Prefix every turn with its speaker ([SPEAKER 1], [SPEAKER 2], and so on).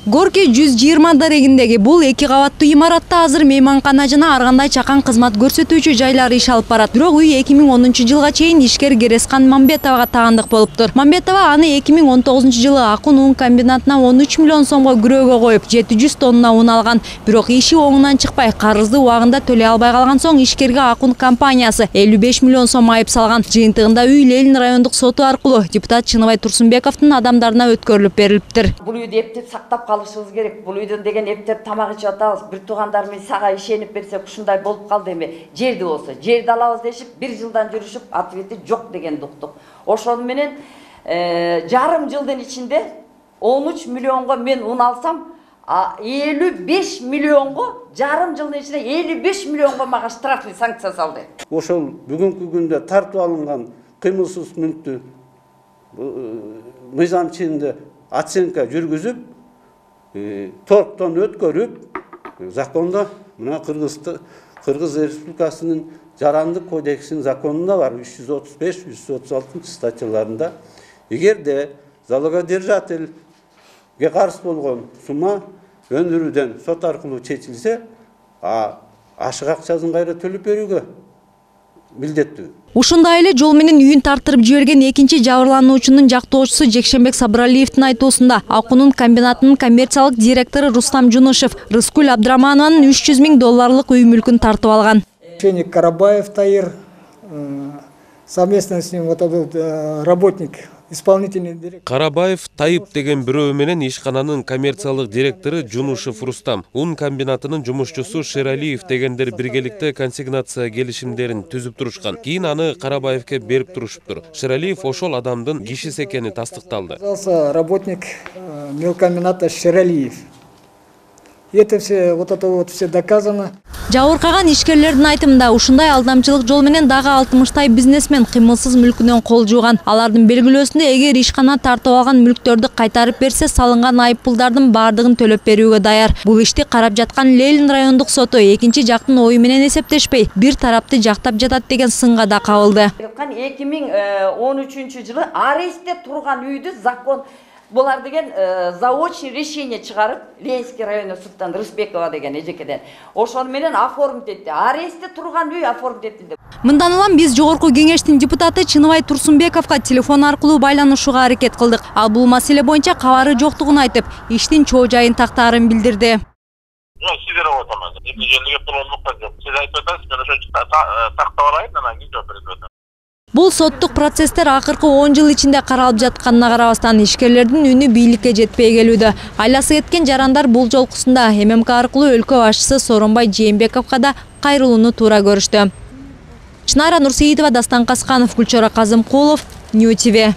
[SPEAKER 1] Горки 120 дарегиндеги бул 2 кабаттуу имаратта азыр мейманкана жана ар кандай чакан кызмат көрсөтүүчү жайлар иш алып барат. Бирок үй 2010 жылга чейин ишкер Керескан Мамбетовага таандык болуптур. Мамбетова аны 2019 жылы Акун ун комбинатына 13 миллион сомго күрөөгө коюп, 700 тонна ун алган. Бирок иши оңунан чыкпай, карызды убагында төлөй албай калган соң ишкерге Акун компаниясы 55 миллион сом айып салган. Жыйынтыгында үй Ленин райондук соту аркылуу депутат Чыныбай Турсунбековдун адамдарына өткөрүлүп берилиптир.
[SPEAKER 2] Бул үйдү эптеп сактап калышыбыз керек. Бул үйдөн деген эптеп тамак ичип атабыз. Бир туугандарым сага ишенип берсек, ушундай болуп калды эми. Жерди болсо, жерди алабыз дешип, 1 жылдан жүрүшүп, ответи жок дегенди уктук. Ошону менен жарым жылдын ичинде 13 миллионго мен ун алсам, 55 миллионго жарым жылдын ичинде 55 миллионго мага штрафный санкция салды.
[SPEAKER 3] Ошол бүгүнкү күндө тартып алынган кыймылсыз мүлктү мыйзам чегинде оценка жүргүзүп, торктон өткөрүп, закондо мына Кыргыз Республикасынын Жарандык кодексинин законунда бар 335-336 статьяларында эгерде залогодержательге каршы болгон сумма өндүрүүдөн сот аркылуу чечилсе, ашык акчасын кайра төлөп берүүгө милдеттүү.
[SPEAKER 1] Ушундай эле жол менен үйүн тартырып жиберген экинчи жабырлануучунун жактоочусу Жекшенбек Сабыралиевдин айтуусунда Акунун комбинатынын коммерциялык директору Рустам Жунушев Рыскүл Абдраманованын 300 000 долларлык үй мүлкүн тартып алган.
[SPEAKER 4] Карабаев Таир, совместно с ним был работник, исполнительный директор.
[SPEAKER 5] Карабаев Таип деген бирөө менен ишкананын коммерциялык директору Жунушев Рустам, ун комбинатынын жумушчусу Шералиев дегендер биргеликте консигнация келишимдерин түзүп турушкан. Кийин аны Карабаевке берип турушуптур. Шералиев ошол адамдын кишиси экени тастыкталды.
[SPEAKER 4] Работник мелкомбината Шералиев. Это все доказано.
[SPEAKER 1] Жабыркаган ишкерлердин айтымында ушундай алдамчылык жол менен дагы 60 бизнесмен кыймылсыз мүлкүнөн кол жууган. Алардын белгилөөсүндө эгер ишкана тартып алган мүлктөрдү кайтарып берсе, салынган айыппулдардын бардыгын төлөп берүүгө даяр. Бул ишти карап жаткан Ленин райондук соту экинчи жактын ою менен эсептешпей, бир тарапты жактап жатат деген сынга да кабылды.
[SPEAKER 2] 2013 жылы арестте турган үйдү закон Булар деген заочный решение чыгарып, Ленинский районный суттан Рысбекова деген эжекеден. Ошону менен оформить этти. Арестте турган үй оформить этилди.
[SPEAKER 1] Мындан улам биз жогорку кеңештин депутаты Чыныбай Турсунбековго телефон аркылуу байланышууга аракет кылдык. Ал бул маселе боюнча кабары жоктугун айтып, иштин чоо жайын тактаарын билдирди.
[SPEAKER 6] Сиздер отамады. Эми жерге болмок жок. Сиз айтып атасыз, мен ошо тактап алайын, анан кийин жооп берип атам.
[SPEAKER 1] Бул соттук процесстер акыркы 10 жыл ичинде каралып жатканына карабастан ишкерлердин үнү бийликке жетпей келүүдө. Айласы кеткен жарандар бул жолкусунда ММК аркылуу өлкө башчысы Сооронбай Жээнбековго да кайрылууну туура көрүштү. Чынара Нурсеитова, Дастан Касканов, Гүлчора Казымкулов, Нью ТВ.